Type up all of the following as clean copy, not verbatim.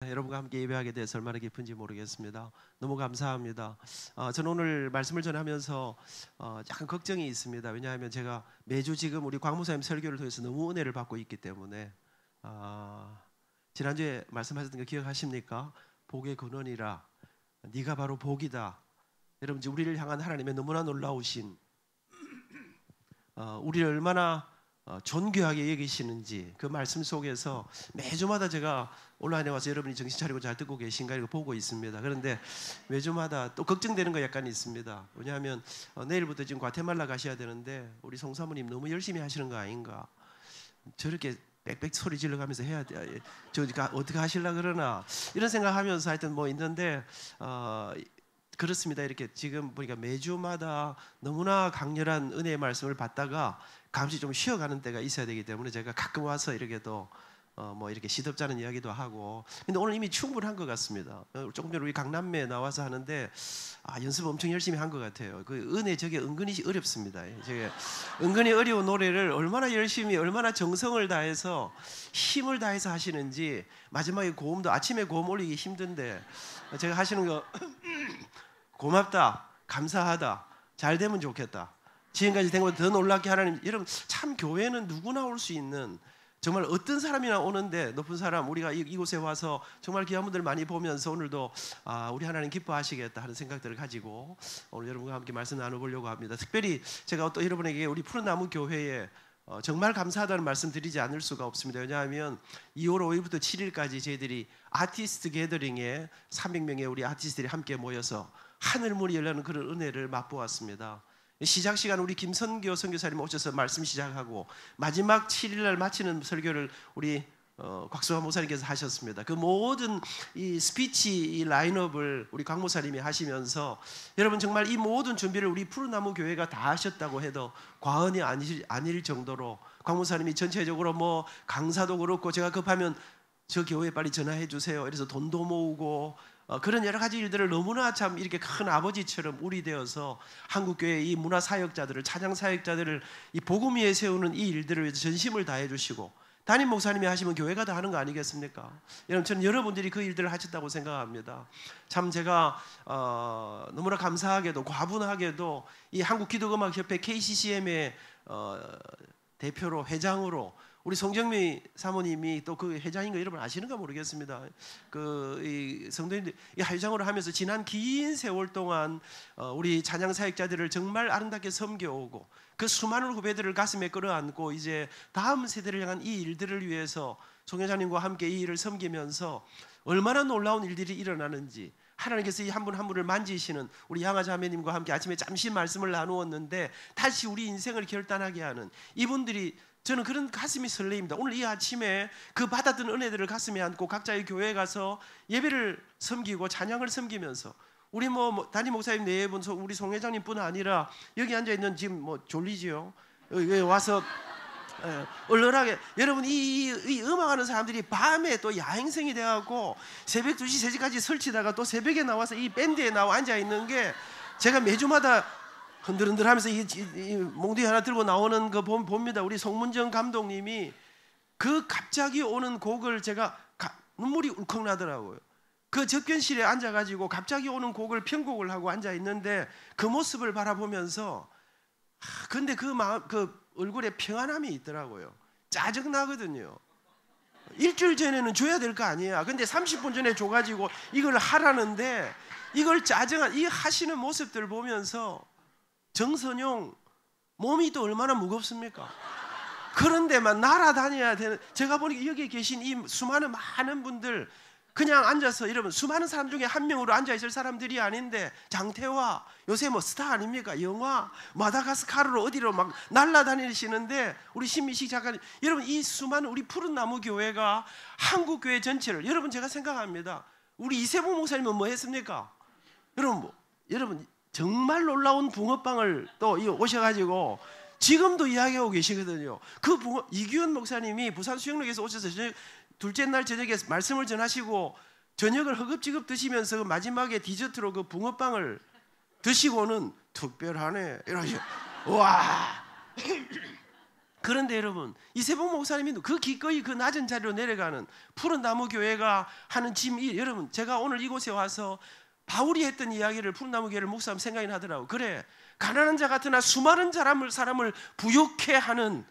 여러분과 함께 예배하게 돼서 얼마나 기쁜지 모르겠습니다. 너무 감사합니다. 저는 오늘 말씀을 전하면서 약간 걱정이 있습니다. 왜냐하면 제가 매주 지금 우리 광목사님 설교를 통해서 너무 은혜를 받고 있기 때문에 지난주에 말씀하셨던 거 기억하십니까? 복의 근원이라 네가 바로 복이다. 여러분, 우리를 향한 하나님의 너무나 놀라우신 우리를 얼마나 존귀하게 여기시는지 그 말씀 속에서 매주마다 제가 온라인에 와서 여러분이 정신 차리고 잘 듣고 계신가 이거 보고 있습니다. 그런데 매주마다 또 걱정되는 거 약간 있습니다. 왜냐하면 내일부터 지금 과테말라 가셔야 되는데 우리 송 사모님 너무 열심히 하시는 거 아닌가? 저렇게 빽빽 소리 질러가면서 해야 돼. 저가 어떻게 하실라 그러나 이런 생각하면서 하여튼 뭐 있는데 그렇습니다. 이렇게 지금 보니까 매주마다 너무나 강렬한 은혜의 말씀을 받다가 잠시 좀 쉬어가는 때가 있어야 되기 때문에 제가 가끔 와서 이렇게도 뭐 이렇게 시덥잖은 이야기도 하고. 근데 오늘 이미 충분한 것 같습니다. 조금 전에 우리 강남매에 나와서 하는데 연습 엄청 열심히 한 것 같아요. 그 은혜 저게 은근히 어렵습니다. 저게 은근히 어려운 노래를 얼마나 열심히 얼마나 정성을 다해서 힘을 다해서 하시는지 마지막에 고음도 아침에 고음 올리기 힘든데 제가 하시는 거 고맙다, 감사하다, 잘 되면 좋겠다. 지금까지 된 것보다 더 놀랍게 하나님. 여러분 참 교회는 누구나 올 수 있는 정말 어떤 사람이나 오는데 높은 사람 우리가 이곳에 와서 정말 귀한 분들 많이 보면서 오늘도 우리 하나님 기뻐하시겠다 하는 생각들을 가지고 오늘 여러분과 함께 말씀 나눠보려고 합니다. 특별히 제가 또 여러분에게 우리 푸른 나무 교회에 정말 감사하다는 말씀 드리지 않을 수가 없습니다. 왜냐하면 2월 5일부터 7일까지 저희들이 아티스트 게더링에 300명의 우리 아티스트들이 함께 모여서 하늘문이 열리는 그런 은혜를 맛보았습니다. 시작 시간 우리 김선교 선교사님 오셔서 말씀 시작하고 마지막 7일날 마치는 설교를 우리 곽수환 목사님께서 하셨습니다. 그 모든 이 스피치 이 라인업을 우리 곽 목사님이 하시면서 여러분 정말 이 모든 준비를 우리 푸른나무 교회가 다 하셨다고 해도 과언이 아닐 정도로 곽 목사님이 전체적으로 뭐 강사도 그렇고 제가 급하면 저 교회에 빨리 전화해 주세요. 이래서 돈도 모으고 그런 여러 가지 일들을 너무나 참 이렇게 큰 아버지처럼 우리되어서 한국교회 이 문화사역자들을 찬양사역자들을 이 복음 위에 세우는 이 일들을 위해서 전심을 다해 주시고 담임 목사님이 하시면 교회가 다 하는 거 아니겠습니까? 여러분 저는 여러분들이 그 일들을 하셨다고 생각합니다. 참 제가 너무나 감사하게도 과분하게도 이 한국기독음악협회 KCCM의 대표로 회장으로 우리 송정미 사모님이 또 그 회장인 거 여러분 아시는가 모르겠습니다. 이 성도님들 이 회장으로 하면서 지난 긴 세월 동안 우리 찬양 사역자들을 정말 아름답게 섬겨오고 그 수많은 후배들을 가슴에 끌어안고 이제 다음 세대를 향한 이 일들을 위해서 송 회장님과 함께 이 일을 섬기면서 얼마나 놀라운 일들이 일어나는지 하나님께서 이 한 분 한 분을 만지시는 우리 양아 자매님과 함께 아침에 잠시 말씀을 나누었는데 다시 우리 인생을 결단하게 하는 이분들이 저는 그런 가슴이 설레입니다. 오늘 이 아침에 그 받았던 은혜들을 가슴에 안고 각자의 교회에 가서 예배를 섬기고 찬양을 섬기면서 우리 담임 목사님 네 분, 우리 송 회장님뿐 아니라 여기 앉아 있는 지금 졸리지요? 여기 와서 얼얼하게 여러분 이 음악하는 사람들이 밤에 또 야행성이 돼갖고 새벽 2시, 3시까지 설치다가 또 새벽에 나와서 이 밴드에 나와 앉아 있는 게 제가 매주마다 흔들흔들하면서 이 몽둥이 하나 들고 나오는 거 봅니다. 우리 송문정 감독님이 그 갑자기 오는 곡을 제가 눈물이 울컥 나더라고요. 그 접견실에 앉아가지고 갑자기 오는 곡을 편곡을 하고 앉아 있는데 그 모습을 바라보면서 근데 그 얼굴에 평안함이 있더라고요. 짜증 나거든요. 일주일 전에는 줘야 될 거 아니야. 근데 30분 전에 줘가지고 이걸 하라는데 이걸 이 하시는 모습들 보면서 정선용 몸이 또 얼마나 무겁습니까? 그런데만 날아다녀야 되는. 제가 보니까 여기 계신 이 수많은 많은 분들 그냥 앉아서 여러분 수많은 사람 중에 한 명으로 앉아있을 사람들이 아닌데 장태화 요새 뭐 스타 아닙니까? 영화 마다가스카르로 어디로 막 날아다니시는데 우리 신미식 작가님 여러분 이 수많은 우리 푸른나무 교회가 한국교회 전체를 여러분 제가 생각합니다. 우리 이세봉 목사님은 뭐 했습니까? 여러분 정말 놀라운 붕어빵을 또 오셔가지고 지금도 이야기하고 계시거든요. 그 이규현 목사님이 부산 수영역에서 오셔서 둘째 날 저녁에 말씀을 전하시고 저녁을 허겁지겁 드시면서 마지막에 디저트로 그 붕어빵을 드시고는 특별하네 이러죠. 와 그런데 여러분, 이세봉 목사님이 그 기꺼이 그 낮은 자리로 내려가는 푸른 나무 교회가 하는 짐, 여러분, 제가 오늘 이곳에 와서 바울이 했던 이야기를 푸른 나무 교회를 목사님 생각이 나더라고. 그래, 가난한 자 같으나 수많은 사람을 부욕해 하는,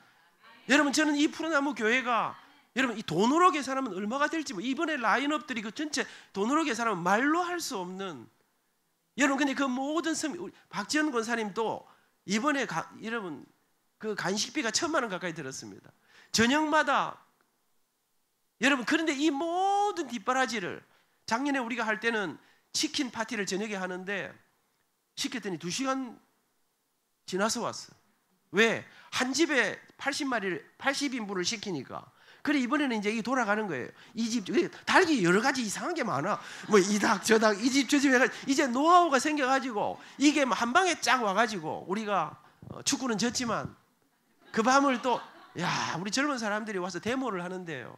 여러분, 저는 이 푸른 나무 교회가, 여러분, 이 돈으로 계산하면 얼마가 될지, 이번에 라인업들이 그 전체 돈으로 계산하면 말로 할 수 없는, 여러분, 근데 그 모든 박지원 권사님도 이번에 여러분, 그 간식비가 1,000만 원 가까이 들었습니다. 저녁마다, 여러분, 그런데 이 모든 뒷바라지를, 작년에 우리가 할 때는 치킨 파티를 저녁에 하는데 시켰더니 2시간 지나서 왔어. 왜? 한 집에 80인분을 시키니까. 그래, 이번에는 이제 이 돌아가는 거예요. 이 집, 달기 여러 가지 이상한 게 많아. 뭐 이 닭, 저 닭, 이 집, 저 집 해가지고 이제 노하우가 생겨가지고 이게 한 방에 쫙 와가지고 우리가 축구는 졌지만 그 밤을 또, 우리 젊은 사람들이 와서 데모를 하는데요.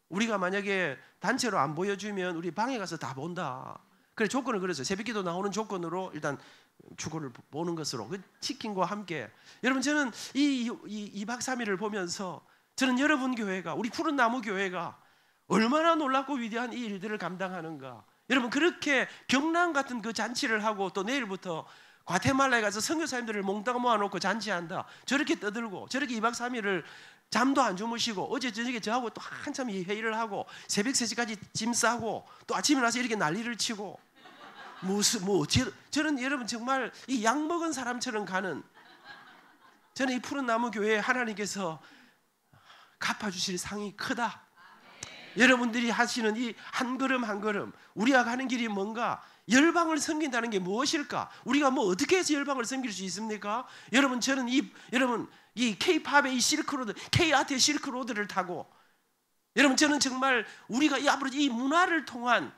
우리가 만약에 단체로 안 보여주면 우리 방에 가서 다 본다. 그래, 조건을 그랬어요. 새벽기도 나오는 조건으로 일단 축구를 보는 것으로, 그 치킨과 함께. 여러분, 저는 이 2박 3일을 보면서 저는 여러분 교회가, 우리 푸른 나무 교회가 얼마나 놀랍고 위대한 이 일들을 감당하는가. 여러분, 그렇게 경랑 같은 그 잔치를 하고 또 내일부터 과테말라에 가서 선교사님들을 몽땅 모아놓고 잔치한다. 저렇게 떠들고 저렇게 2박 3일을 잠도 안 주무시고 어제 저녁에 저하고 또 한참 이 회의를 하고 새벽 3시까지 짐 싸고 또 아침에 나서 이렇게 난리를 치고 저는 여러분 정말 이 약 먹은 사람처럼 가는, 저는 이 푸른 나무 교회에 하나님께서 갚아주실 상이 크다. 여러분들이 하시는 이 한 걸음 한 걸음, 우리가 가는 길이 뭔가, 열방을 섬긴다는 게 무엇일까? 우리가 뭐 어떻게 해서 열방을 섬길 수 있습니까? 여러분, 저는 이 K-팝의 이 실크로드, K-아트의 실크로드를 타고, 여러분, 저는 정말 우리가 이 앞으로 이 문화를 통한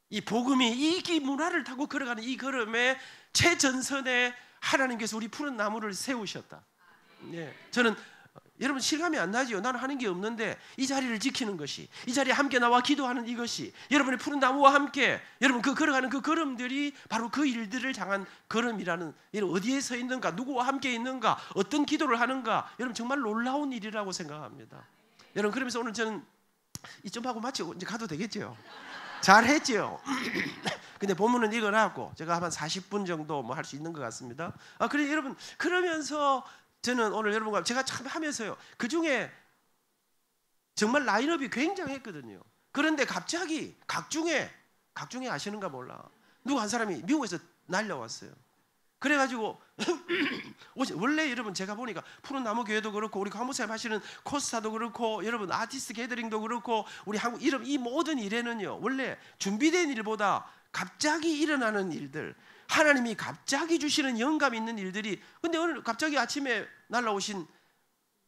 이 복음이 이 문화를 타고 걸어가는 이 걸음에 최전선에 하나님께서 우리 푸른 나무를 세우셨다. 저는 여러분 실감이 안 나지요. 나는 하는 게 없는데 이 자리를 지키는 것이, 이 자리에 함께 나와 기도하는 이것이, 여러분의 푸른 나무와 함께 여러분 그 걸어가는 그 걸음들이 바로 그 일들을 향한 걸음이라는, 여러분 어디에 서 있는가, 누구와 함께 있는가, 어떤 기도를 하는가, 여러분 정말 놀라운 일이라고 생각합니다. 여러분, 그러면서 오늘 저는 이쯤 하고 마치고 이제 가도 되겠죠. 잘했죠. 근데 본문은 읽어놨고 제가 한 40분 정도 뭐 할 수 있는 것 같습니다. 그래 여러분, 그러면서 저는 오늘 여러분과 제가 참 하면서요, 그 중에 정말 라인업이 굉장했거든요. 그런데 갑자기 각중에 아시는가 몰라, 누구 한 사람이 미국에서 날려왔어요. 그래가지고 원래 여러분 제가 보니까 푸른 나무 교회도 그렇고 우리 강목사님 하시는 코스타도 그렇고 여러분 아티스트 게더링도 그렇고 우리 한국 이런 이 모든 일에는요, 원래 준비된 일보다 갑자기 일어나는 일들, 하나님이 갑자기 주시는 영감 있는 일들이, 근데 오늘 갑자기 아침에 날라오신,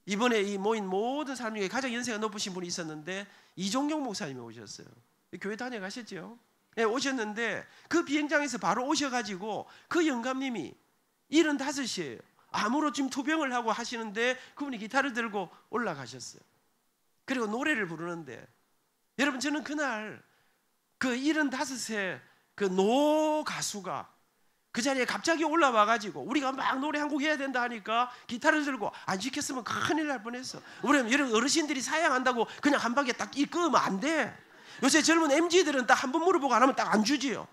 이번에 이 모인 모든 사람 중에 가장 연세가 높으신 분이 있었는데 이종용 목사님이 오셨어요. 교회 다녀가셨죠? 네, 오셨는데 그 비행장에서 바로 오셔가지고 그 영감님이 75이에요. 암으로 지금 투병을 하고 하시는데 그분이 기타를 들고 올라가셨어요. 그리고 노래를 부르는데, 여러분 저는 그날 그 75세 그 노 가수가 그 자리에 갑자기 올라와가지고 우리가 막 노래 한 곡 해야 된다 하니까 기타를 들고 안 지켰으면 큰일 날 뻔했어. 왜냐면 여러분 어르신들이 사양한다고 그냥 한 방에 딱 끄면 안 돼. 요새 젊은 MZ들은 딱 한 번 물어보고 안 하면 딱 안 주지요.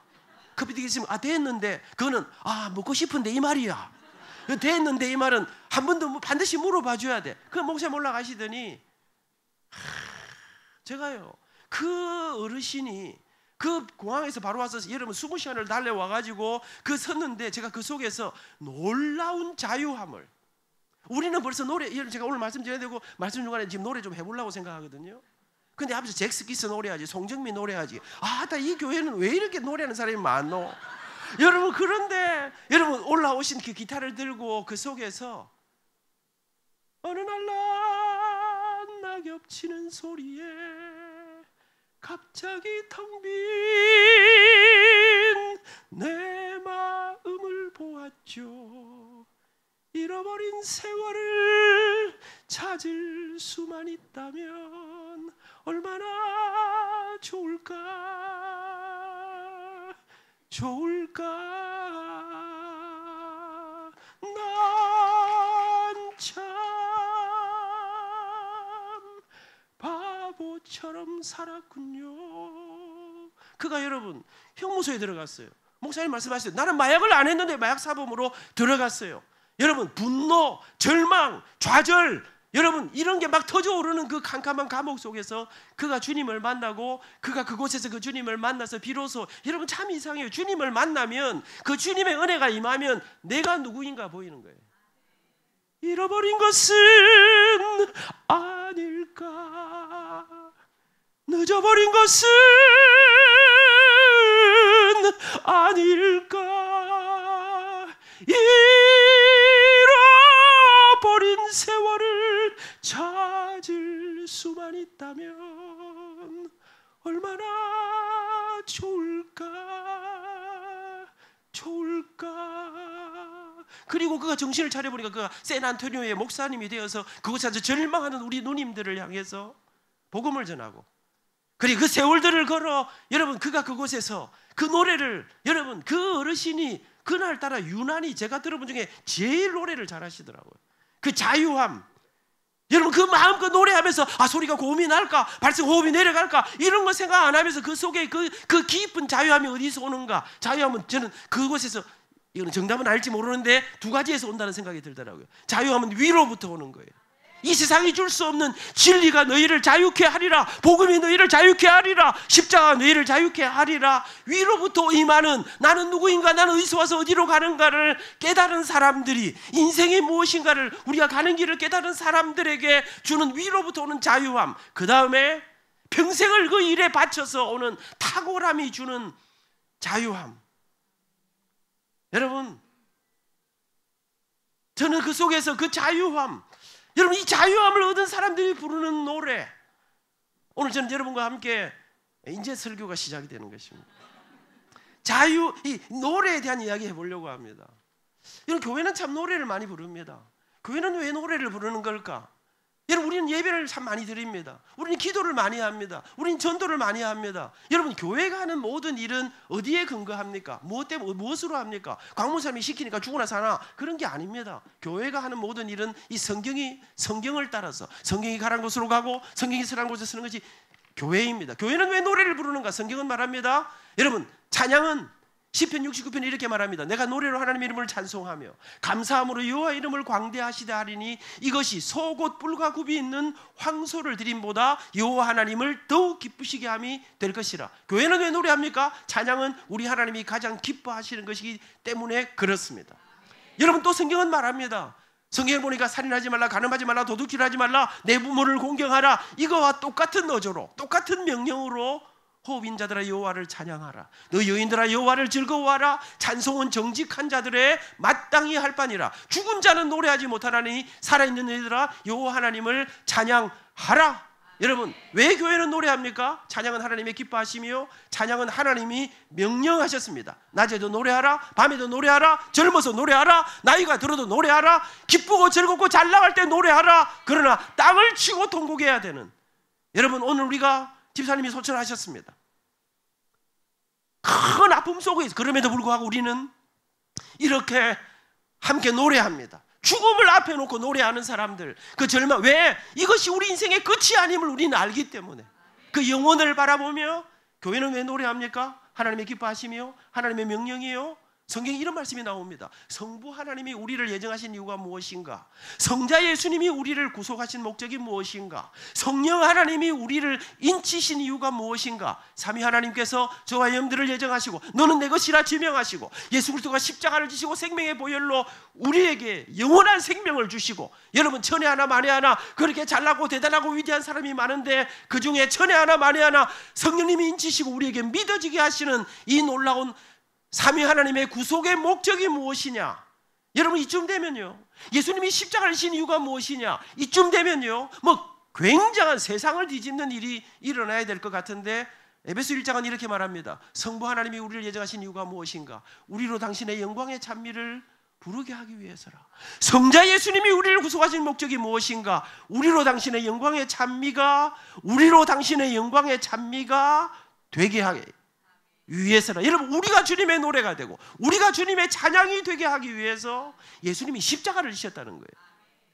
커피 있으면 됐는데, 그거는 먹고 싶은데 이 말이야. 됐는데 이 말은 한 번 더 반드시 물어봐 줘야 돼. 그 목사님 올라가시더니 제가요, 그 어르신이 그 공항에서 바로 와서 여러분 20시간을 달려와가지고 그 섰는데, 제가 그 속에서 놀라운 자유함을, 우리는 벌써 노래, 제가 오늘 말씀 드려야 되고 말씀 중간에 지금 노래 좀 해보려고 생각하거든요. 근데 앞에서 잭스키스 노래하지, 송정민 노래하지, 이 교회는 왜 이렇게 노래하는 사람이 많노? 여러분, 그런데 여러분 올라오신 그 기타를 들고 그 속에서 어느 날 낙엽 치는 소리에 갑자기 텅 빈 내 마음을 보았죠. 잃어버린 세월을 찾을 수만 있다면 얼마나 좋을까. 난 참 살았군요. 그가 여러분 형무소에 들어갔어요. 목사님 말씀하셨어요. 나는 마약을 안 했는데 마약 사범으로 들어갔어요. 여러분 분노, 절망, 좌절, 여러분 이런 게 막 터져오르는 그 캄캄한 감옥 속에서 그가 주님을 만나고 그가 그곳에서 그 주님을 만나서 비로소 여러분 참 이상해요. 주님을 만나면 그 주님의 은혜가 임하면 내가 누구인가 보이는 거예요. 잃어버린 것은 아닐까, 늦어버린 것은 아닐까, 잃어버린 세월을 찾을 수만 있다면 얼마나 좋을까. 그리고 그가 정신을 차려보니까 그가 샌안토니오의 목사님이 되어서 그곳에서 절망하는 우리 누님들을 향해서 복음을 전하고, 그리고 그 세월들을 걸어 여러분 그가 그곳에서 그 노래를, 여러분 그 어르신이 그날따라 유난히 제가 들어본 중에 제일 노래를 잘하시더라고요. 그 자유함, 여러분 그 마음껏 노래하면서 소리가 고음이 날까, 발성 호흡이 내려갈까 이런 거 생각 안 하면서 그 속에 그 깊은 자유함이 어디서 오는가. 자유함은 저는 그곳에서, 이거는 정답은 알지 모르는데 두 가지에서 온다는 생각이 들더라고요. 자유함은 위로부터 오는 거예요. 이 세상이 줄 수 없는 진리가 너희를 자유케 하리라, 복음이 너희를 자유케 하리라, 십자가 너희를 자유케 하리라. 위로부터 임하는, 나는 누구인가, 나는 어디서 와서 어디로 가는가를 깨달은 사람들이, 인생이 무엇인가를 우리가 가는 길을 깨달은 사람들에게 주는 위로부터 오는 자유함, 그 다음에 평생을 그 일에 바쳐서 오는 탁월함이 주는 자유함. 여러분 저는 그 속에서 그 자유함, 여러분 이 자유함을 얻은 사람들이 부르는 노래, 오늘 저는 여러분과 함께 이제 설교가 시작이 되는 것입니다. 자유, 이 노래에 대한 이야기 해보려고 합니다. 여러분 교회는 참 노래를 많이 부릅니다. 교회는 왜 노래를 부르는 걸까? 여러분 우리는 예배를 참 많이 드립니다. 우리는 기도를 많이 합니다. 우리는 전도를 많이 합니다. 여러분 교회가 하는 모든 일은 어디에 근거합니까? 무엇 때문에, 무엇으로 합니까? 광문사님이 시키니까 죽으나 사나 그런 게 아닙니다. 교회가 하는 모든 일은 이 성경을 따라서, 성경이 가라는 곳으로 가고 성경이 서라는 곳에 서는 것이 교회입니다. 교회는 왜 노래를 부르는가? 성경은 말합니다. 여러분 찬양은 시편 69편에 이렇게 말합니다. 내가 노래로 하나님의 이름을 찬송하며 감사함으로 여호와 이름을 광대하시다 하리니 이것이 소곧 뿔과 굽이 있는 황소를 드림보다 여호와 하나님을 더욱 기쁘시게 함이 될 것이라. 교회는 왜 노래합니까? 찬양은 우리 하나님이 가장 기뻐하시는 것이기 때문에 그렇습니다. 여러분 또 성경은 말합니다. 성경에 보니까 살인하지 말라, 간음하지 말라, 도둑질하지 말라, 내 부모를 공경하라. 이거와 똑같은 어조로, 똑같은 명령으로 호흡인자들아 여호와를 찬양하라. 너 여인들아 여호와를 즐거워하라. 찬송은 정직한 자들의 마땅히 할 바니라. 죽은 자는 노래하지 못하나니 살아있는 너희들아 여호와 하나님을 찬양하라. 여러분 왜 교회는 노래합니까? 찬양은 하나님의 기뻐하시며 찬양은 하나님이 명령하셨습니다. 낮에도 노래하라, 밤에도 노래하라, 젊어서 노래하라, 나이가 들어도 노래하라, 기쁘고 즐겁고 잘 나갈 때 노래하라. 그러나 땅을 치고 통곡해야 되는, 여러분 오늘 우리가 집사님이 소천하셨습니다. 큰 아픔 속에 그럼에도 불구하고 우리는 이렇게 함께 노래합니다. 죽음을 앞에 놓고 노래하는 사람들, 그 절망, 왜? 이것이 우리 인생의 끝이 아님을 우리는 알기 때문에 그 영혼을 바라보며. 교회는 왜 노래합니까? 하나님의 기뻐하시며 하나님의 명령이요. 성경에 이런 말씀이 나옵니다. 성부 하나님이 우리를 예정하신 이유가 무엇인가? 성자 예수님이 우리를 구속하신 목적이 무엇인가? 성령 하나님이 우리를 인치신 이유가 무엇인가? 삼위 하나님께서 저와 여러분들을 예정하시고 너는 내 것이라 지명하시고 예수 그리스도가 십자가를 지시고 생명의 보혈로 우리에게 영원한 생명을 주시고, 여러분 천에 하나 만에 하나 그렇게 잘나고 대단하고 위대한 사람이 많은데 그 중에 천에 하나 만에 하나 성령님이 인치시고 우리에게 믿어지게 하시는 이 놀라운 삼위 하나님의 구속의 목적이 무엇이냐? 여러분 이쯤 되면요, 예수님이 십자가를 지신 이유가 무엇이냐? 이쯤 되면요, 굉장한 세상을 뒤집는 일이 일어나야 될 것 같은데 에베소 1장은 이렇게 말합니다. 성부 하나님이 우리를 예정하신 이유가 무엇인가? 우리로 당신의 영광의 찬미를 부르게 하기 위해서라. 성자 예수님이 우리를 구속하신 목적이 무엇인가? 우리로 당신의 영광의 찬미가 되게 하게 위해서라. 여러분 우리가 주님의 노래가 되고 우리가 주님의 찬양이 되게 하기 위해서 예수님이 십자가를 지셨다는 거예요.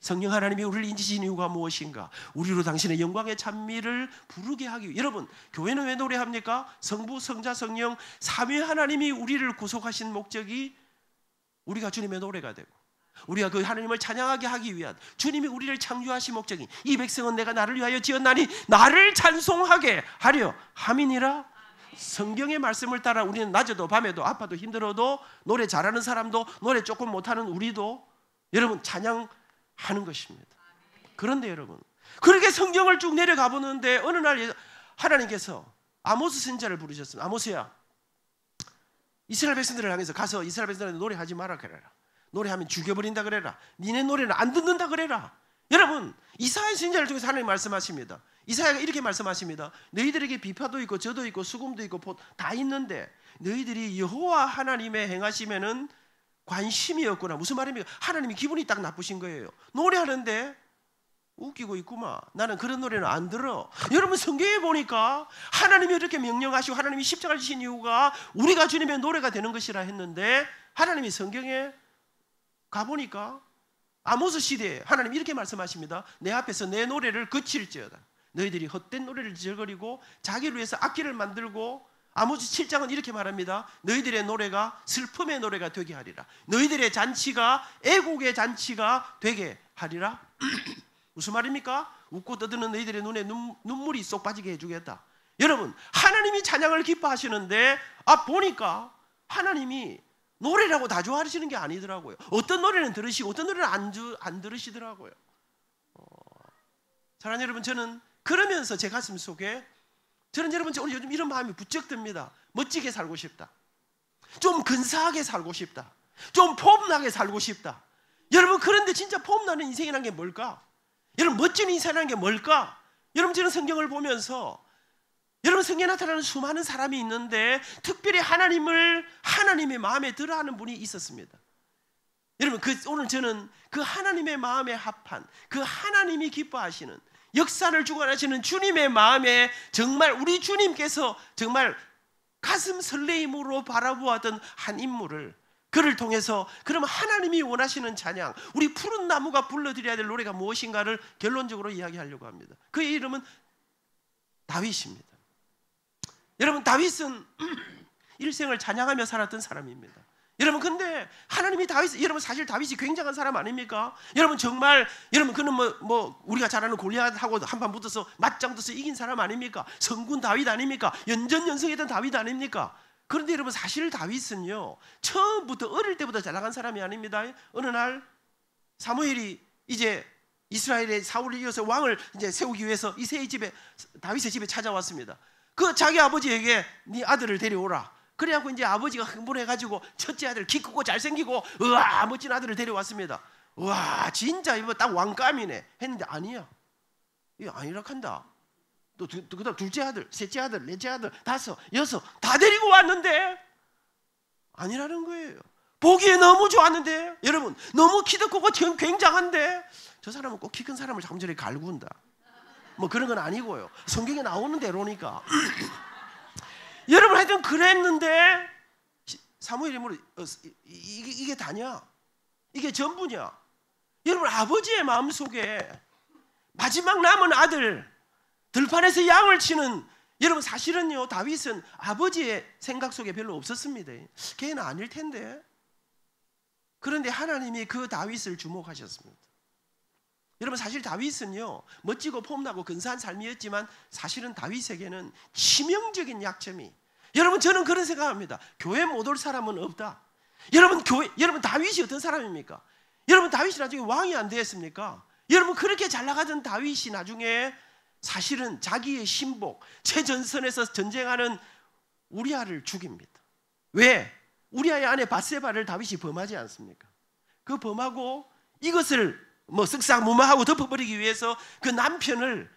성령 하나님이 우리를 인지신 이유가 무엇인가? 우리로 당신의 영광의 찬미를 부르게 하기 위해. 여러분, 교회는 왜 노래합니까? 성부, 성자, 성령 삼위 하나님이 우리를 구속하신 목적이 우리가 주님의 노래가 되고, 우리가 그 하나님을 찬양하게 하기 위한, 주님이 우리를 창조하신 목적이, 이 백성은 내가 나를 위하여 지었나니 나를 찬송하게 하려 함이니라. 성경의 말씀을 따라 우리는 낮에도 밤에도 아파도 힘들어도, 노래 잘하는 사람도 노래 조금 못하는 우리도 여러분 찬양하는 것입니다. 그런데 여러분, 그렇게 성경을 쭉 내려가 보는데 어느 날 하나님께서 아모스 선지자를 부르셨습니다. 아모스야, 이스라엘 백성들을 향해서 가서 이스라엘 백성들한테 노래하지 마라 그래라. 노래하면 죽여버린다 그래라. 니네 노래는 안 듣는다 그래라. 여러분, 이사야 선지자를 통해서 하나님 말씀하십니다. 이사야가 이렇게 말씀하십니다. 너희들에게 비파도 있고 저도 있고 수금도 있고 다 있는데 너희들이 여호와 하나님의 행하시면은 관심이 없구나. 무슨 말입니까? 하나님이 기분이 딱 나쁘신 거예요. 노래하는데 웃기고 있구만. 나는 그런 노래는 안 들어. 여러분, 성경에 보니까 하나님이 이렇게 명령하시고 하나님이 십자가를 지신 이유가 우리가 주님의 노래가 되는 것이라 했는데, 하나님이 성경에 가보니까 아모스 시대에 하나님 이렇게 말씀하십니다. 내 앞에서 내 노래를 그칠지어다. 너희들이 헛된 노래를 지저거리고 자기를 위해서 악기를 만들고, 아모스 7장은 이렇게 말합니다. 너희들의 노래가 슬픔의 노래가 되게 하리라. 너희들의 잔치가 애곡의 잔치가 되게 하리라. 무슨 말입니까? 웃고 떠드는 너희들의 눈에 눈물이 쏙 빠지게 해주겠다. 여러분, 하나님이 찬양을 기뻐하시는데 보니까 하나님이 노래라고 다 좋아하시는 게 아니더라고요. 어떤 노래는 들으시고 어떤 노래는 안 들으시더라고요. 사랑하는 여러분, 저는 그러면서 제 가슴 속에 저는 여러분 오늘 요즘 이런 마음이 부쩍 듭니다. 멋지게 살고 싶다. 좀 근사하게 살고 싶다. 좀 폼나게 살고 싶다. 여러분, 그런데 진짜 폼나는 인생이라는 게 뭘까? 여러분, 멋진 인생이라는 게 뭘까? 여러분, 저는 성경을 보면서 여러분, 성경에 나타나는 수많은 사람이 있는데 특별히 하나님의 마음에 들어하는 분이 있었습니다. 여러분, 오늘 저는 그 하나님의 마음에 합한, 그 하나님이 기뻐하시는, 역사를 주관하시는 주님의 마음에 정말 우리 주님께서 정말 가슴 설레임으로 바라보았던 한 인물을, 그를 통해서 그러면 하나님이 원하시는 찬양, 우리 푸른 나무가 불러드려야 될 노래가 무엇인가를 결론적으로 이야기하려고 합니다. 그의 이름은 다윗입니다. 여러분, 다윗은 일생을 찬양하며 살았던 사람입니다. 여러분, 근데 하나님이 여러분, 사실 다윗이 굉장한 사람 아닙니까? 여러분, 정말 여러분, 그는 우리가 잘 아는 골리앗하고 한판 붙어서 맞짱 떠서 이긴 사람 아닙니까? 성군 다윗 아닙니까? 연전연승했던 다윗 아닙니까? 그런데 여러분, 사실 다윗은요, 처음부터 어릴 때부터 잘 나간 사람이 아닙니다. 어느 날 사무엘이 이제 이스라엘의 사울을 이어서 왕을 이제 세우기 위해서 이새의 집에, 다윗의 집에 찾아왔습니다. 그 자기 아버지에게 네 아들을 데려오라. 그래갖고 이제 아버지가 흥분해가지고 첫째 아들 키 크고 잘생기고 우와 멋진 아들을 데려왔습니다. 우와 진짜 이거 딱 왕감이네 했는데 아니야. 이거 아니라 한다. 또 그다음 둘째 아들, 셋째 아들, 넷째 아들, 다섯, 여섯 다 데리고 왔는데 아니라는 거예요. 보기에 너무 좋았는데 여러분, 너무 키도 크고 굉장한데 저 사람은 꼭 키 큰 사람을 잠자리 갈군다. 뭐 그런 건 아니고요. 성경에 나오는 대로니까. 여러분, 하여튼 그랬는데 사무엘이 물어, 이게 다냐? 이게 전부냐? 여러분, 아버지의 마음속에 마지막 남은 아들 들판에서 양을 치는, 여러분 사실은요, 다윗은 아버지의 생각 속에 별로 없었습니다. 걔는 아닐 텐데. 그런데 하나님이 그 다윗을 주목하셨습니다. 여러분, 사실 다윗은요, 멋지고 폼나고 근사한 삶이었지만 사실은 다윗에게는 치명적인 약점이, 여러분 저는 그런 생각합니다. 교회 못 올 사람은 없다. 여러분 다윗이 어떤 사람입니까? 여러분 다윗이 나중에 왕이 안 되었습니까? 여러분 그렇게 잘 나가던 다윗이 나중에 사실은 자기의 신복, 최전선에서 전쟁하는 우리아를 죽입니다. 왜? 우리아의 아내 밧세바를 다윗이 범하지 않습니까? 그 범하고 이것을 쓱싹무마하고 덮어버리기 위해서 그 남편을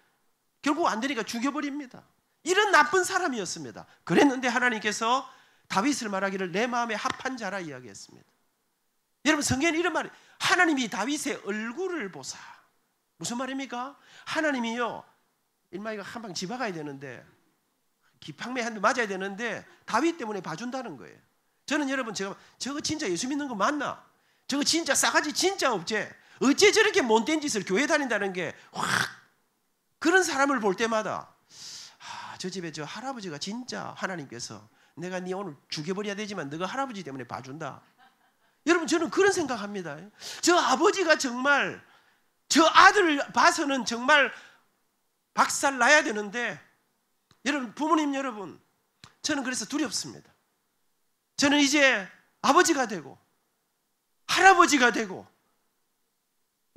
결국 안 되니까 죽여버립니다. 이런 나쁜 사람이었습니다. 그랬는데 하나님께서 다윗을 말하기를 내 마음에 합한 자라 이야기했습니다. 여러분, 성경에는 이런 말이, 하나님이 다윗의 얼굴을 보사. 무슨 말입니까? 하나님이요, 일마이가 한 방 집어가야 되는데, 기팡매 한 대 맞아야 되는데 다윗 때문에 봐준다는 거예요. 저는 여러분, 저거 진짜 예수 믿는 거 맞나? 저거 진짜 싸가지 진짜 없지? 어째 저렇게 못된 짓을 교회 다닌다는 게 확 그런 사람을 볼 때마다 저 집에 저 할아버지가 진짜 하나님께서 내가 네 오늘 죽여버려야 되지만 너가 할아버지 때문에 봐준다. 여러분 저는 그런 생각합니다. 저 아버지가 정말 저 아들을 봐서는 정말 박살 나야 되는데 여러분 부모님 여러분 저는 그래서 두렵습니다. 저는 이제 아버지가 되고 할아버지가 되고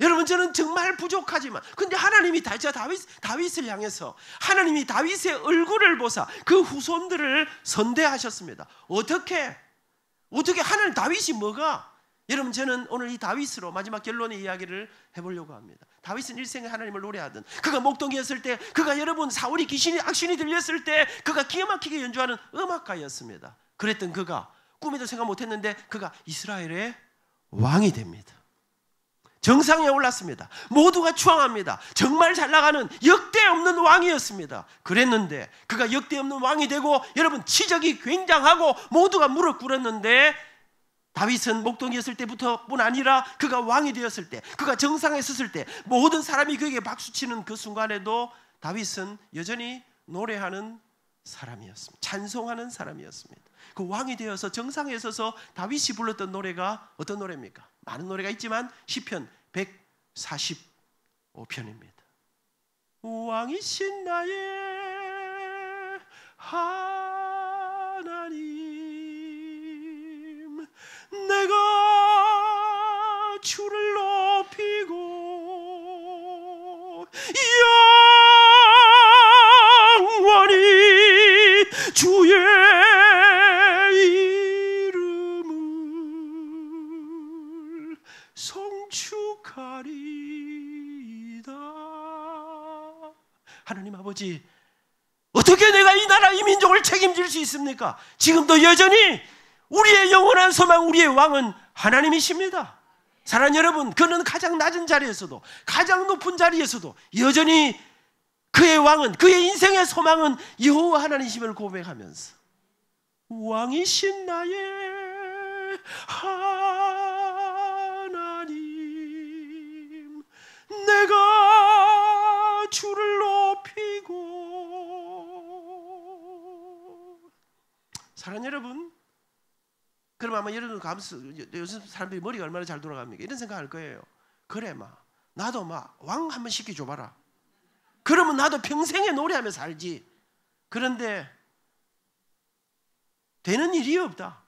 여러분 저는 정말 부족하지만 근데 하나님이 저 다윗을 향해서 하나님이 다윗의 얼굴을 보사 그 후손들을 선대하셨습니다. 어떻게 하나님 다윗이 뭐가 여러분 저는 오늘 이 다윗으로 마지막 결론의 이야기를 해보려고 합니다. 다윗은 일생에 하나님을 노래하던 그가 목동이었을 때 그가 여러분 사울이 악신이 들렸을 때 그가 기가 막히게 연주하는 음악가였습니다. 그랬던 그가 꿈에도 생각 못했는데 그가 이스라엘의 왕이 됩니다. 정상에 올랐습니다. 모두가 추앙합니다. 정말 잘 나가는 역대 없는 왕이었습니다. 그랬는데 그가 역대 없는 왕이 되고 여러분 치적이 굉장하고 모두가 무릎 꿇었는데 다윗은 목동이었을 때부터뿐 아니라 그가 왕이 되었을 때 그가 정상에 섰을 때 모든 사람이 그에게 박수치는 그 순간에도 다윗은 여전히 노래하는 사람이었습니다. 찬송하는 사람이었습니다. 그 왕이 되어서 정상에 서서 다윗이 불렀던 노래가 어떤 노래입니까? 많은 노래가 있지만 시편 145편입니다. 왕이신 나의 하나님 내가 주를 높이고 영원히 주의 이름을 송축하리이다. 하나님 아버지 어떻게 내가 이 나라 이 민족을 책임질 수 있습니까? 지금도 여전히 우리의 영원한 소망 우리의 왕은 하나님이십니다. 사랑하는 여러분 그는 가장 낮은 자리에서도 가장 높은 자리에서도 여전히 그의 왕은 그의 인생의 소망은 여호와 하나님이심을 고백하면서 왕이신 나의 하나님 내가 주를 높이고 사랑하는 여러분 그럼 아마 여러분 요즘 사람들이 머리가 얼마나 잘 돌아갑니까? 이런 생각할 거예요. 그래 나도 왕 한번 시켜줘봐라. 그러면 나도 평생에 노래하며 살지. 그런데 되는 일이 없다.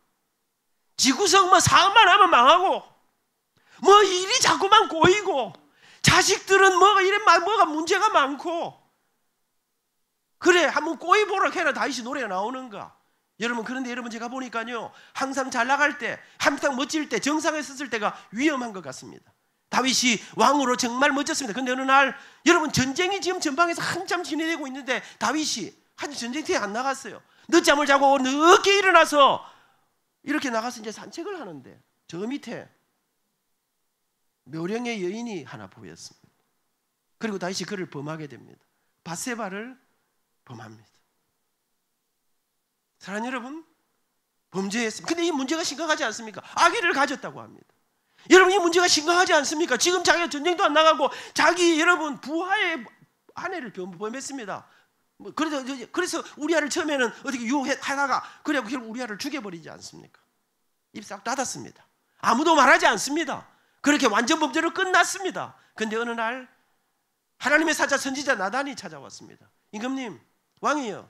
지구석 사업만 하면 망하고 일이 자꾸만 꼬이고 자식들은 뭐가 문제가 많고 그래 한번 꼬이보라 해라 다윗이 노래가 나오는가. 여러분 그런데 여러분 제가 보니까요 항상 잘 나갈 때 항상 멋질 때 정상에 섰을 때가 위험한 것 같습니다. 다윗이 왕으로 정말 멋졌습니다. 그런데 어느 날 여러분 전쟁이 지금 전방에서 한참 진행되고 있는데 다윗이 한 전쟁터에 안 나갔어요. 늦잠을 자고 늦게 일어나서 이렇게 나가서 이제 산책을 하는데 저 밑에 묘령의 여인이 하나 보였습니다. 그리고 다윗이 그를 범하게 됩니다. 밧세바를 범합니다. 사랑하는 여러분 범죄했습니다. 근데 이 문제가 심각하지 않습니까? 아기를 가졌다고 합니다. 여러분 이 문제가 심각하지 않습니까? 지금 자기가 전쟁도 안 나가고 자기 여러분 부하의 아내를 범했습니다. 그래서 우리아를 처음에는 어떻게 유혹하다가 그래고 결국 우리아를 죽여버리지 않습니까? 입 싹 닫았습니다. 아무도 말하지 않습니다. 그렇게 완전 범죄로 끝났습니다. 그런데 어느 날 하나님의 사자 선지자 나단이 찾아왔습니다. 임금님 왕이요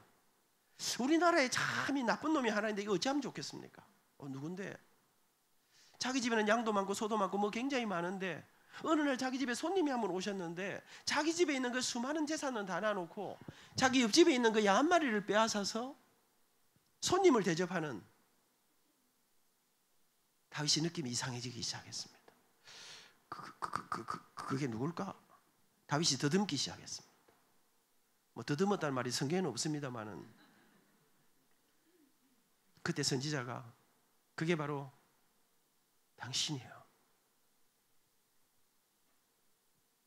우리나라에 참 이 나쁜 놈이 하나 있는데 이거 어찌하면 좋겠습니까? 누군데? 자기 집에는 양도 많고 소도 많고 굉장히 많은데 어느 날 자기 집에 손님이 한 분 오셨는데 자기 집에 있는 그 수많은 재산은 다 놔놓고 자기 옆집에 있는 그 양 한 마리를 빼앗아서 손님을 대접하는 다윗이 느낌이 이상해지기 시작했습니다. 그게 누굴까? 다윗이 더듬기 시작했습니다. 더듬었다는 말이 성경에는 없습니다만은 그때 선지자가 그게 바로 당신이에요.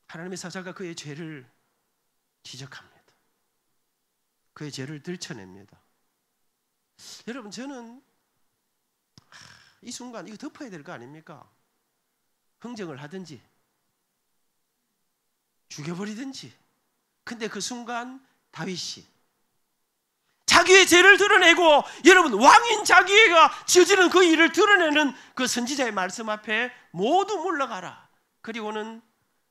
하나님의 사자가 그의 죄를 지적합니다. 그의 죄를 들춰냅니다. 여러분 저는 이 순간 이거 덮어야 될 거 아닙니까? 흥정을 하든지 죽여버리든지. 근데 그 순간 다윗이 자기의 죄를 드러내고, 여러분, 왕인 자기가 저지른 그 일을 드러내는 그 선지자의 말씀 앞에 모두 물러가라. 그리고는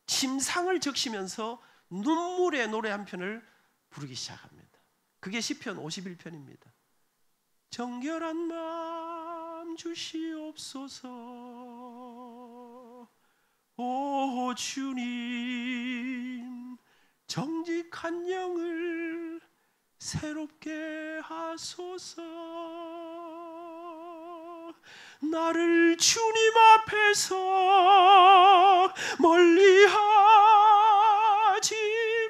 침상을 적시면서 눈물의 노래 한 편을 부르기 시작합니다. 그게 시편 51편입니다. 정결한 마음 주시옵소서. 오 주님, 정직한 영을 새롭게 하소서. 나를 주님 앞에서 멀리하지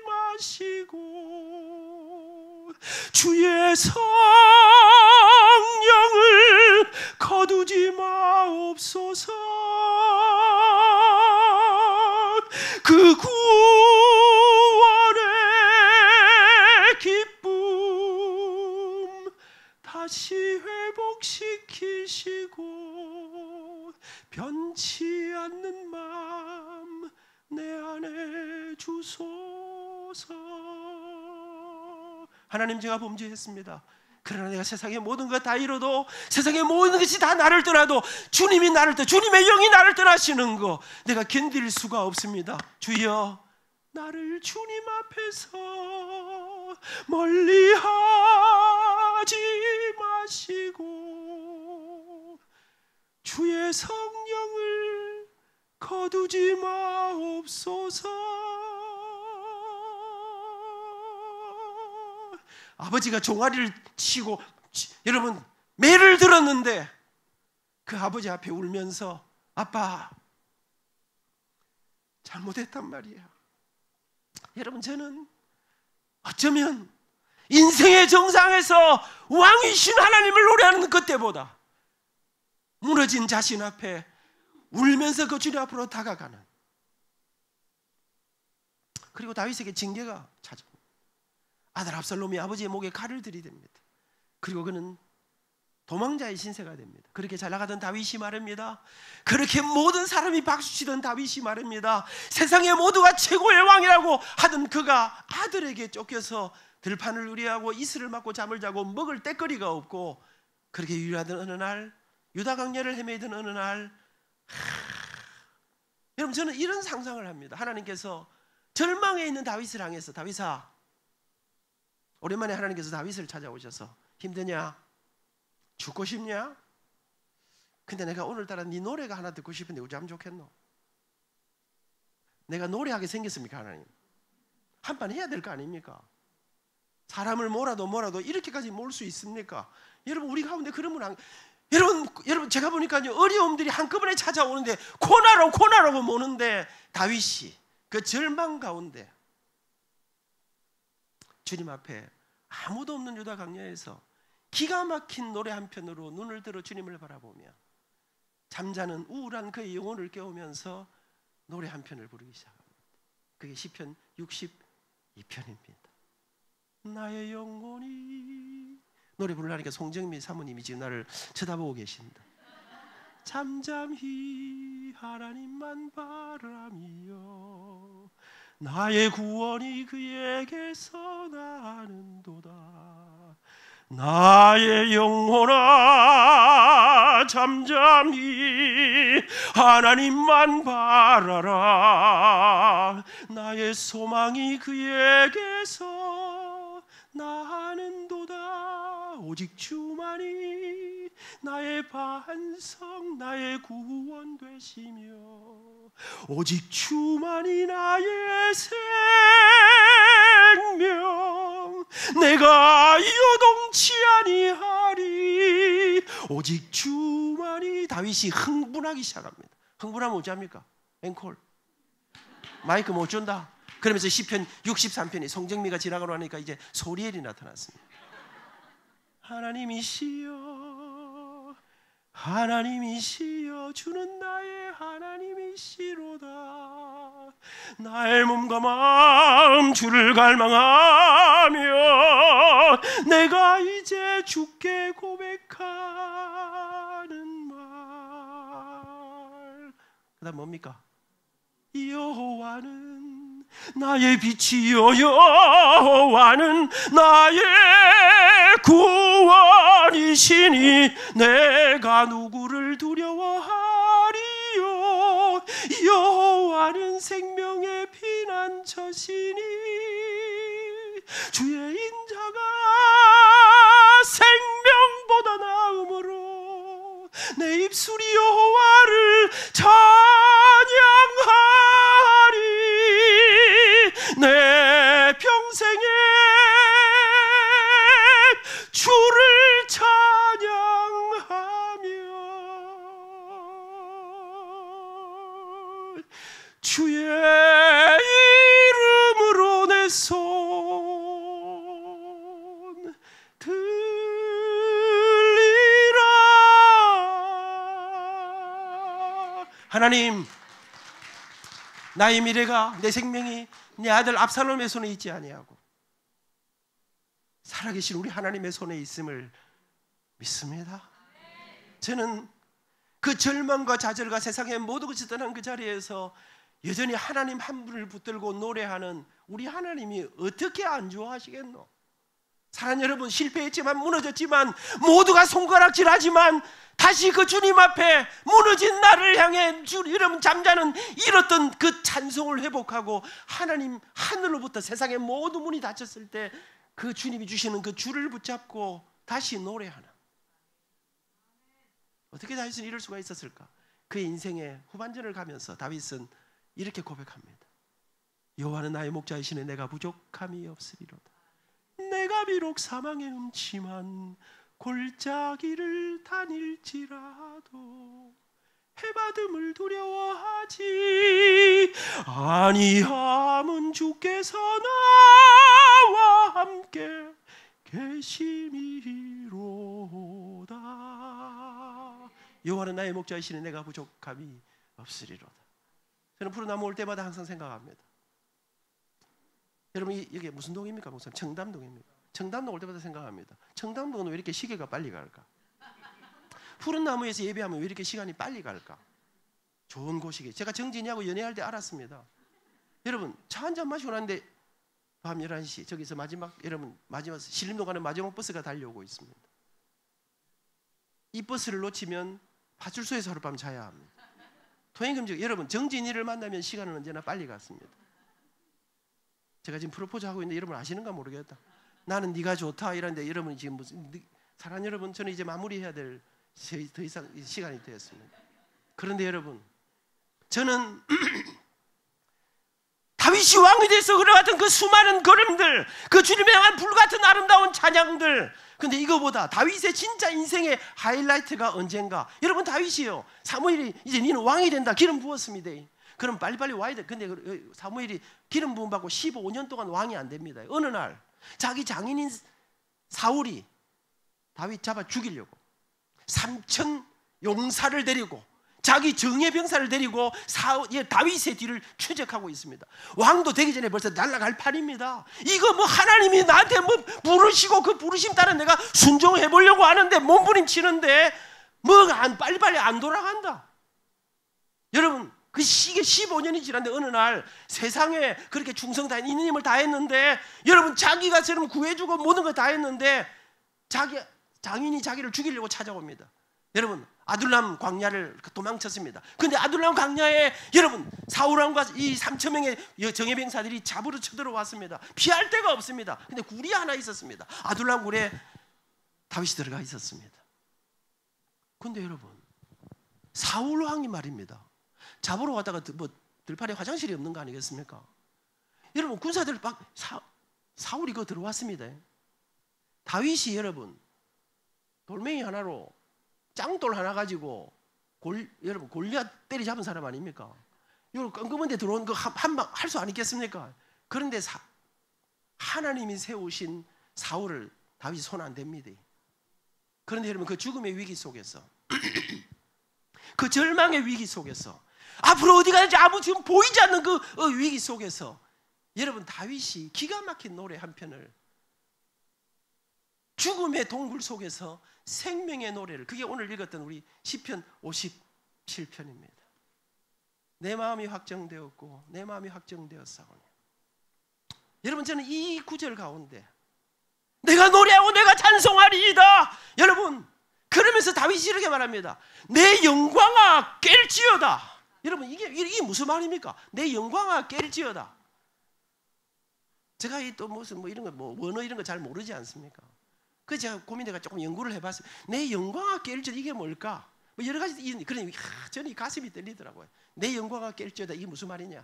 마시고 주의 성령을 거두지 마옵소서. 그 구원의 기쁨 다시 회복시키시고 변치 않는 마음 내 안에 주소서. 하나님, 제가 범죄했습니다. 그러나 내가 세상의 모든 것 다 잃어도, 세상의 모든 것이 다 나를 떠나도 주님이 나를 떠나, 주님의 영이 나를 떠나시는 거 내가 견딜 수가 없습니다. 주여, 나를 주님 앞에서 멀리하지 마시고 주의 성령을 거두지 마옵소서. 아버지가 종아리를 치고, 여러분, 매를 들었는데 그 아버지 앞에 울면서 아빠 잘못했단 말이야. 여러분, 저는 어쩌면 인생의 정상에서 왕이신 하나님을 노래하는 그때보다 무너진 자신 앞에 울면서 그 주님 앞으로 다가가는, 그리고 다윗에게 징계가 찾아옵니다. 아들 압살롬이 아버지의 목에 칼을 들이댑니다. 그리고 그는 도망자의 신세가 됩니다. 그렇게 잘 나가던 다윗이 말입니다. 그렇게 모든 사람이 박수치던 다윗이 말입니다. 세상의 모두가 최고의 왕이라고 하던 그가 아들에게 쫓겨서 들판을 누리하고 이슬을 맞고 잠을 자고 먹을 때거리가 없고, 그렇게 유일하던 어느 날, 유다 광야를 헤매던 어느 날, 여러분, 저는 이런 상상을 합니다. 하나님께서 절망에 있는 다윗을 향해서, 다윗아, 오랜만에 하나님께서 다윗을 찾아오셔서 힘드냐? 죽고 싶냐? 근데 내가 오늘따라 네 노래가 하나 듣고 싶은데 어쩌면 좋겠노? 내가 노래하게 생겼습니까? 하나님, 한판 해야 될 거 아닙니까? 사람을 몰아도 이렇게까지 몰 수 있습니까? 여러분, 우리 가운데 그런 분 여러분, 제가 보니까요, 어려움들이 한꺼번에 찾아오는데 고나라고 모는데, 다윗이 그 절망 가운데 주님 앞에 아무도 없는 유다 광야에서 기가 막힌 노래 한 편으로 눈을 들어 주님을 바라보며 잠자는 우울한 그의 영혼을 깨우면서 노래 한 편을 부르기 시작합니다. 그게 시편 62편입니다. 나의 영혼이, 노래 부르려니까 송정미 사모님이 지금 나를 쳐다보고 계십니다. 잠잠히 하나님만 바라며 나의 구원이 그에게서 나는도다. 나의 영혼아, 잠잠히 하나님만 바라라. 나의 소망이 그에게서 나는도다. 오직 주만이 나의 반석, 나의 구원 되시며, 오직 주만이 나의 생명, 내가 요동치 아니하리. 오직 주만이. 다윗이 흥분하기 시작합니다. 흥분하면 어찌합니까? 앵콜, 마이크 못 준다. 그러면서 시편 63편이 송정미가 지나가고 나니까 이제 소리엘이 나타났습니다. 하나님이시여, 하나님이시여, 주는 나의 하나님이시로다. 나의 몸과 마음 주를 갈망하며 내가 이제 주께 고백하는 말. 그 다음 뭡니까? 여호와는 나의 빛이여 여호와는 나의 구원이시니 내가 누구를 두려워하리요. 여호와는 생명의 피난처시니 주의 인자가 생명보다 나음으로 내 입술이 여호와를 찬양하리. 내 평생에 주를 찬양하며 주의 이름으로 내 손 들리라. 하나님, 나의 미래가, 내 생명이 내 아들 압살롬의 손에 있지 아니하고 살아계신 우리 하나님의 손에 있음을 믿습니다. 저는 그 절망과 좌절과 세상의 모든 것이 떠난 그 자리에서 여전히 하나님 한 분을 붙들고 노래하는 우리 하나님이 어떻게 안 좋아하시겠노? 사랑 여러분, 실패했지만 무너졌지만 모두가 손가락질하지만 다시 그 주님 앞에 무너진 나를 향해 여러분 잠자는 잃었던 그 찬송을 회복하고 하나님 하늘로부터 세상의 모든 문이 닫혔을 때 그 주님이 주시는 그 줄을 붙잡고 다시 노래하는, 어떻게 다윗은 이럴 수가 있었을까? 그의 인생의 후반전을 가면서 다윗은 이렇게 고백합니다. 여호와는 나의 목자이시네 내가 부족함이 없으리로다. 내가 비록 사망의 음침한 골짜기를 다닐지라도 해받음을 두려워하지 아니함은 주께서 나와 함께 계심이로다. 여호와는 나의 목자이시니 내가 부족함이 없으리로다. 저는 푸른 나무 올 때마다 항상 생각합니다. 여러분 이게 무슨 동입니까? 목사님, 청담동입니까? 청담동 올 때마다 생각합니다. 청담동은 왜 이렇게 시계가 빨리 갈까? 푸른 나무에서 예배하면 왜 이렇게 시간이 빨리 갈까? 좋은 곳이게. 제가 정진이하고 연애할 때 알았습니다. 여러분 차 한잔 마시고 났는데 밤 11시 저기서 마지막 신림동 가는 마지막 버스가 달려오고 있습니다. 이 버스를 놓치면 파출소에서 하룻밤 자야 합니다. 통행금지. 여러분 정진이를 만나면 시간은 언제나 빨리 갔습니다. 제가 지금 프로포즈 하고 있는데 여러분 아시는가 모르겠다. 나는 네가 좋다 이러는데 여러분 지금 무슨 사랑 여러분, 저는 이제 마무리해야 될 더 이상 시간이 되었습니다. 그런데 여러분, 저는 다윗이 왕이 돼서 걸어갔던 그 수많은 걸음들, 그 주님의 향한 불같은 아름다운 찬양들, 근데 이거보다 다윗의 진짜 인생의 하이라이트가 언젠가, 여러분 다윗이요, 사무엘이 이제 너는 왕이 된다 기름 부었습니다. 그럼 빨리빨리 와야 돼. 근데 사무엘이 기름 부음 받고 15년 동안 왕이 안 됩니다. 어느 날 자기 장인인 사울이 다윗 잡아 죽이려고 3,000 용사를 데리고 자기 정예 병사를 데리고 다윗의 뒤를 추적하고 있습니다. 왕도 되기 전에 벌써 날아갈 판입니다. 이거 뭐 하나님이 나한테 뭐 부르시고 그 부르심 따라 내가 순종해 보려고 하는데 몸부림치는데 뭐가 빨리빨리 안 돌아간다. 여러분 그 시기에 15년이 지났는데 어느 날 세상에 그렇게 충성 다한 이님을 다 했는데, 여러분 자기가 저를 구해주고 모든 걸 다 했는데 자기 장인이 자기를 죽이려고 찾아옵니다. 여러분 아둘람 광야를 도망쳤습니다. 근데 아둘람 광야에 여러분 사울왕과 이 3,000명의 정예병사들이 잡으러 쳐들어왔습니다. 피할 데가 없습니다. 근데 굴이 하나 있었습니다. 아둘람 굴에 다윗이 들어가 있었습니다. 근데 여러분 사울왕이 말입니다, 잡으러 왔다가 뭐 들판에 화장실이 없는 거 아니겠습니까? 여러분 군사들 막 사울이 그 들어왔습니다. 다윗이 여러분 돌멩이 하나로 짱돌 하나 가지고 여러분 골리앗 때리 잡은 사람 아닙니까? 이거 깜깜한 데 들어온 거 한 방 할 수 안 있겠습니까? 그런데 하나님이 세우신 사울을 다윗이 손 안 댑니다. 그런데 여러분 그 죽음의 위기 속에서 그 절망의 위기 속에서 앞으로 어디 가는지 아무 지금 보이지 않는 그 위기 속에서 여러분 다윗이 기가 막힌 노래 한 편을, 죽음의 동굴 속에서 생명의 노래를, 그게 오늘 읽었던 우리 시편 57편입니다. 내 마음이 확정되었고 내 마음이 확정되었사오니 여러분 저는 이 구절 가운데 내가 노래하고 내가 찬송하리이다. 여러분 그러면서 다윗이 이렇게 말합니다. 내 영광아 깰지어다. 여러분 이게 무슨 말입니까? 내 영광아 깰지어다. 제가 또 무슨 이런 거 원어 이런 거 잘 모르지 않습니까? 그래서 제가 고민해가 조금 연구를 해봤어요. 내 영광아 깰지어다 이게 뭘까? 여러 가지 그러니 저는 이 가슴이 떨리더라고요. 내 영광아 깰지어다 이게 무슨 말이냐?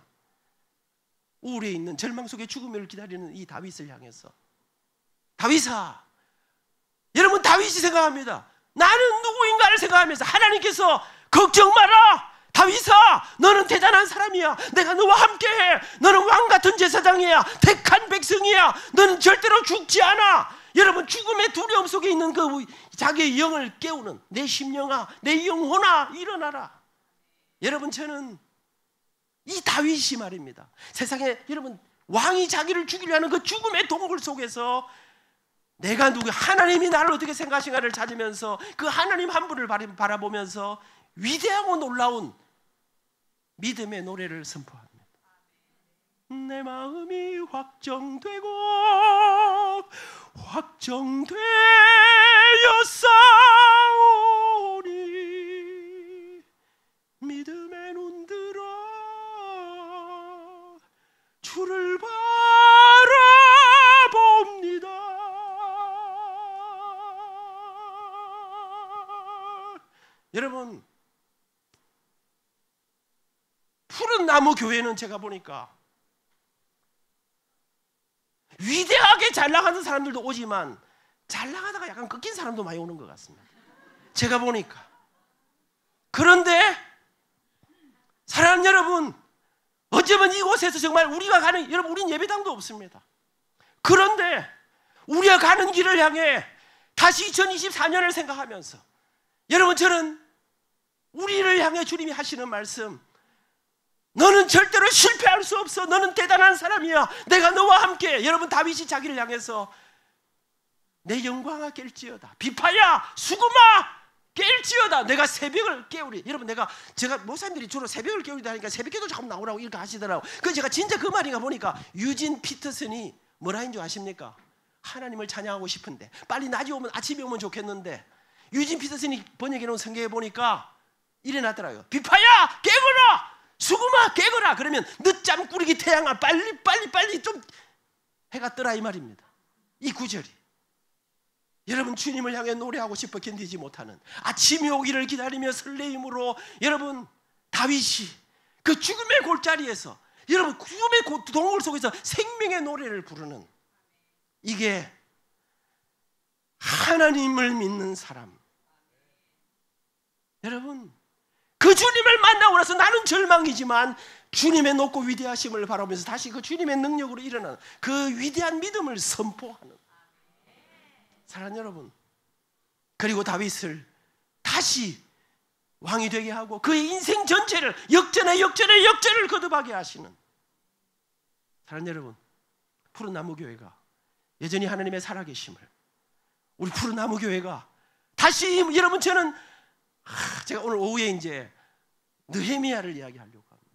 우울에 있는 절망 속에 죽음을 기다리는 이 다윗을 향해서 다윗아, 여러분 다윗이 생각합니다. 나는 누구인가를 생각하면서 하나님께서 걱정 마라. 다윗아, 너는 대단한 사람이야. 내가 너와 함께해. 너는 왕같은 제사장이야. 택한 백성이야. 너는 절대로 죽지 않아. 여러분 죽음의 두려움 속에 있는 그 자기의 영을 깨우는 내 심령아, 내 영혼아 일어나라. 여러분 저는 이 다윗이 말입니다. 세상에 여러분 왕이 자기를 죽이려 하는 그 죽음의 동굴 속에서 내가 누구 하나님이 나를 어떻게 생각하신가를 찾으면서 그 하나님 한 분을 바라보면서 위대하고 놀라운 믿음의 노래를 선포합니다. 내 마음이 확정되고 확정되어 싸우니 믿음의 눈들어 주를 바라봅니다. 여러분 푸른 나무 교회는 제가 보니까 위대하게 잘 나가는 사람들도 오지만 잘 나가다가 약간 꺾인 사람도 많이 오는 것 같습니다. 제가 보니까. 그런데 사랑하는 여러분, 어쩌면 이곳에서 정말 우리가 가는, 여러분 우린 예배당도 없습니다. 그런데 우리가 가는 길을 향해 다시 2024년을 생각하면서 여러분 저는 우리를 향해 주님이 하시는 말씀, 너는 절대로 실패할 수 없어. 너는 대단한 사람이야. 내가 너와 함께. 여러분 다윗이 자기를 향해서 내 영광아 깰지어다. 비파야 수금아 깰지어다. 내가 새벽을 깨우리. 여러분 제가 목사님들이 주로 새벽을 깨우리다 하니까 새벽에도 조금 나오라고 이렇게 하시더라고요. 그래서 제가 진짜 그 말인가 보니까 유진 피터슨이 뭐라 했는 줄 아십니까? 하나님을 찬양하고 싶은데 빨리 낮이 오면 아침이 오면 좋겠는데 유진 피터슨이 번역해 놓은 성경에 보니까 이래 놨더라고요. 비파야 깨거라. 수금아 깨거라. 그러면 늦잠 꾸리기 태양아 빨리 좀 해가 뜨라 이 말입니다. 이 구절이 여러분 주님을 향해 노래하고 싶어 견디지 못하는 아침이 오기를 기다리며 설레임으로 여러분 다윗이 그 죽음의 골짜리에서 여러분 죽음의 동굴 속에서 생명의 노래를 부르는 이게 하나님을 믿는 사람. 여러분 그 주님을 만나고 나서 나는 절망이지만 주님의 높고 위대하심을 바라보면서 다시 그 주님의 능력으로 일어나는 그 위대한 믿음을 선포하는 사랑하는 여러분, 그리고 다윗을 다시 왕이 되게 하고 그의 인생 전체를 역전을 거듭하게 하시는 사랑하는 여러분, 푸른 나무 교회가 여전히 하나님의 살아계심을, 우리 푸른 나무 교회가 다시 여러분 저는 제가 오늘 오후에 이제 느헤미야를 이야기하려고 합니다.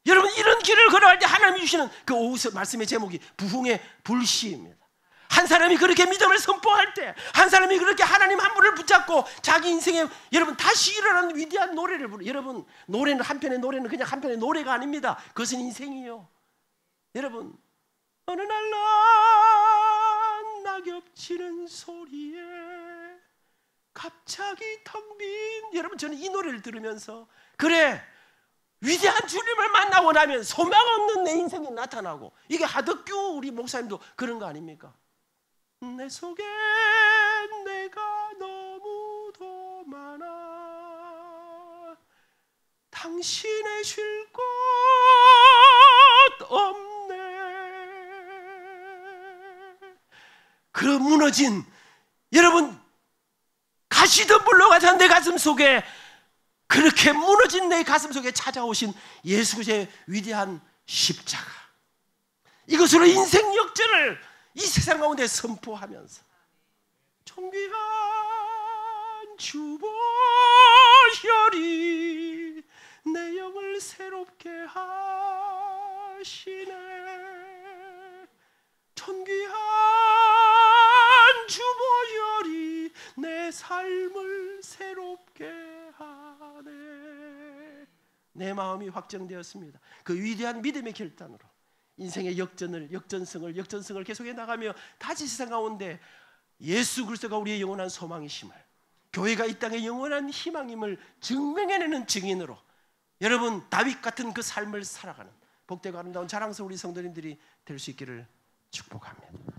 여러분 이런 길을 걸어갈 때 하나님이 주시는 그 오후 말씀의 제목이 부흥의 불씨입니다. 한 사람이 그렇게 믿음을 선포할 때, 한 사람이 그렇게 하나님 한 분을 붙잡고 자기 인생에 여러분 다시 일어나는 위대한 노래를 부르. 여러분 노래는 한편의 노래는 그냥 한편의 노래가 아닙니다. 그것은 인생이에요. 여러분 어느 날 난 낙엽 치는 소리에 갑자기 텅 빈, 여러분 저는 이 노래를 들으면서 그래 위대한 주님을 만나고 나면 소망 없는 내 인생이 나타나고, 이게 하덕규 우리 목사님도 그런 거 아닙니까? 내 속에 내가 너무도 많아 당신의 쉴 곳 없네. 그 무너진 여러분 가시던 물러가자 내 가슴 속에, 그렇게 무너진 내 가슴 속에 찾아오신 예수 그리스도의 위대한 십자가, 이것으로 인생 역전을 이 세상 가운데 선포하면서 존귀한 주보혈이 내 영을 새롭게 하시네. 삶을 새롭게 하네. 내 마음이 확정되었습니다. 그 위대한 믿음의 결단으로 인생의 역전성을 계속해 나가며 다시 세상 가운데 예수 그리스도가 우리의 영원한 소망이심을, 교회가 이 땅의 영원한 희망임을 증명해내는 증인으로 여러분 다윗 같은 그 삶을 살아가는 복되고 아름다운 자랑스러운 우리 성도님들이 될 수 있기를 축복합니다.